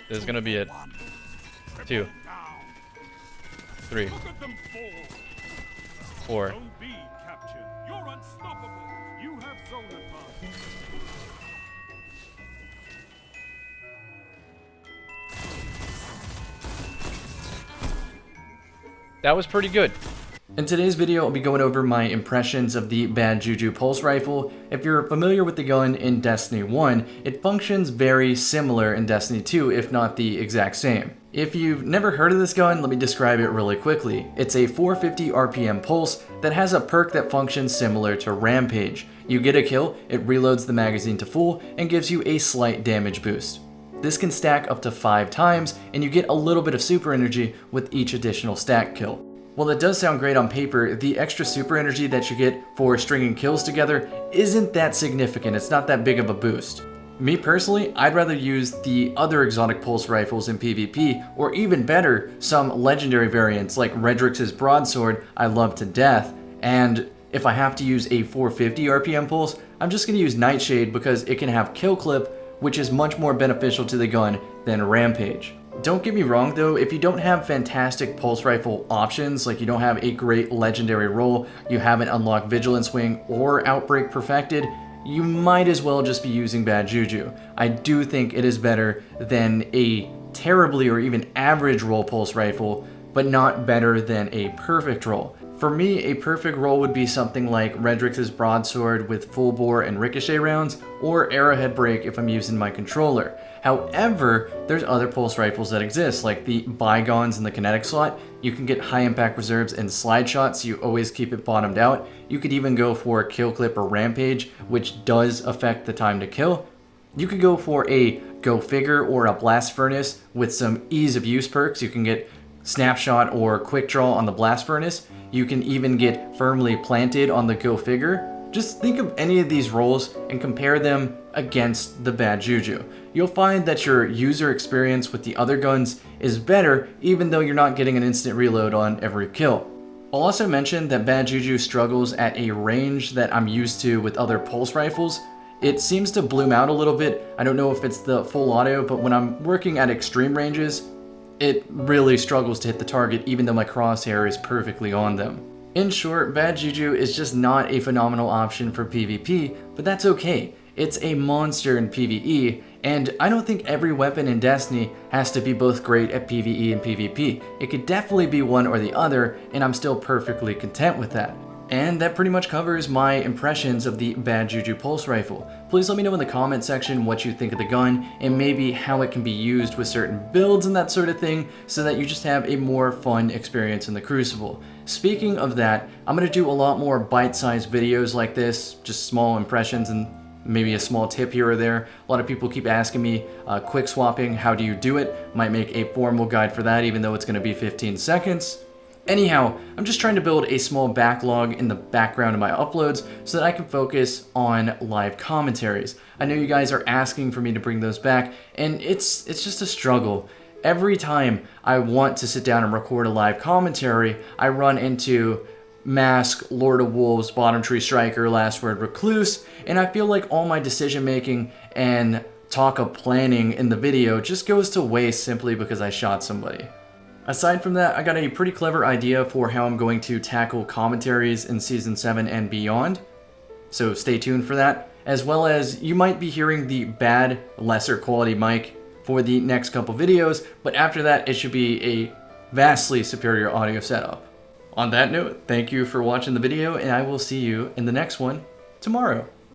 This is gonna be it. 2, 3, 4. Don't be captured. You're unstoppable. You have zone advantage. That was pretty good. In today's video, I'll be going over my impressions of the Bad Juju pulse rifle. If you're familiar with the gun in Destiny 1, it functions very similar in Destiny 2, if not the exact same. If you've never heard of this gun, let me describe it really quickly. It's a 450 RPM pulse that has a perk that functions similar to Rampage. You get a kill, it reloads the magazine to full, and gives you a slight damage boost. This can stack up to 5 times, and you get a little bit of super energy with each additional stack kill. While it does sound great on paper, the extra super energy that you get for stringing kills together isn't that significant. It's not that big of a boost. Me personally, I'd rather use the other exotic pulse rifles in PvP, or even better, some legendary variants like Redrix's broadsword I love to death, and if I have to use a 450 RPM pulse, I'm just going to use Nightshade because it can have kill clip, which is much more beneficial to the gun than Rampage. Don't get me wrong though, if you don't have fantastic pulse rifle options, like you don't have a great legendary roll, you haven't unlocked Vigilance Wing or Outbreak Perfected, you might as well just be using Bad Juju. I do think it is better than a terribly or even average roll pulse rifle, but not better than a perfect roll. For me, a perfect roll would be something like Redrix's broadsword with full bore and ricochet rounds, or arrowhead break if I'm using my controller. However, there's other pulse rifles that exist, like the Bygones in the kinetic slot. You can get high impact reserves and slide shots, so you always keep it bottomed out. You could even go for kill clip or rampage, which does affect the time to kill. You could go for a go figure or a blast furnace with some ease of use perks. You can get snapshot or quick draw on the blast furnace. You can even get firmly planted on the go figure. Just think of any of these rolls and compare them against the Bad Juju. You'll find that your user experience with the other guns is better, even though you're not getting an instant reload on every kill. I'll also mention that Bad Juju struggles at a range that I'm used to with other pulse rifles. It seems to bloom out a little bit. I don't know if it's the full auto, but when I'm working at extreme ranges, it really struggles to hit the target even though my crosshair is perfectly on them. In short, Bad Juju is just not a phenomenal option for PvP, but that's okay. It's a monster in PvE, and I don't think every weapon in Destiny has to be both great at PvE and PvP. It could definitely be one or the other, and I'm still perfectly content with that. And that pretty much covers my impressions of the Bad Juju pulse rifle. Please let me know in the comment section what you think of the gun and maybe how it can be used with certain builds and that sort of thing so that you just have a more fun experience in the Crucible. Speaking of that, I'm going to do a lot more bite-sized videos like this, just small impressions and maybe a small tip here or there. A lot of people keep asking me, quick swapping, how do you do it? Might make a formal guide for that even though it's going to be 15 seconds. Anyhow, I'm just trying to build a small backlog in the background of my uploads so that I can focus on live commentaries. I know you guys are asking for me to bring those back, and it's just a struggle. Every time I want to sit down and record a live commentary, I run into Mask, Lord of Wolves, Bottom Tree Striker, Last Word Recluse, and I feel like all my decision making and talk of planning in the video just goes to waste simply because I shot somebody. Aside from that, I got a pretty clever idea for how I'm going to tackle commentaries in Season 7 and beyond, so stay tuned for that, as well as you might be hearing the bad, lesser quality mic for the next couple videos, but after that it should be a vastly superior audio setup. On that note, thank you for watching the video, and I will see you in the next one tomorrow.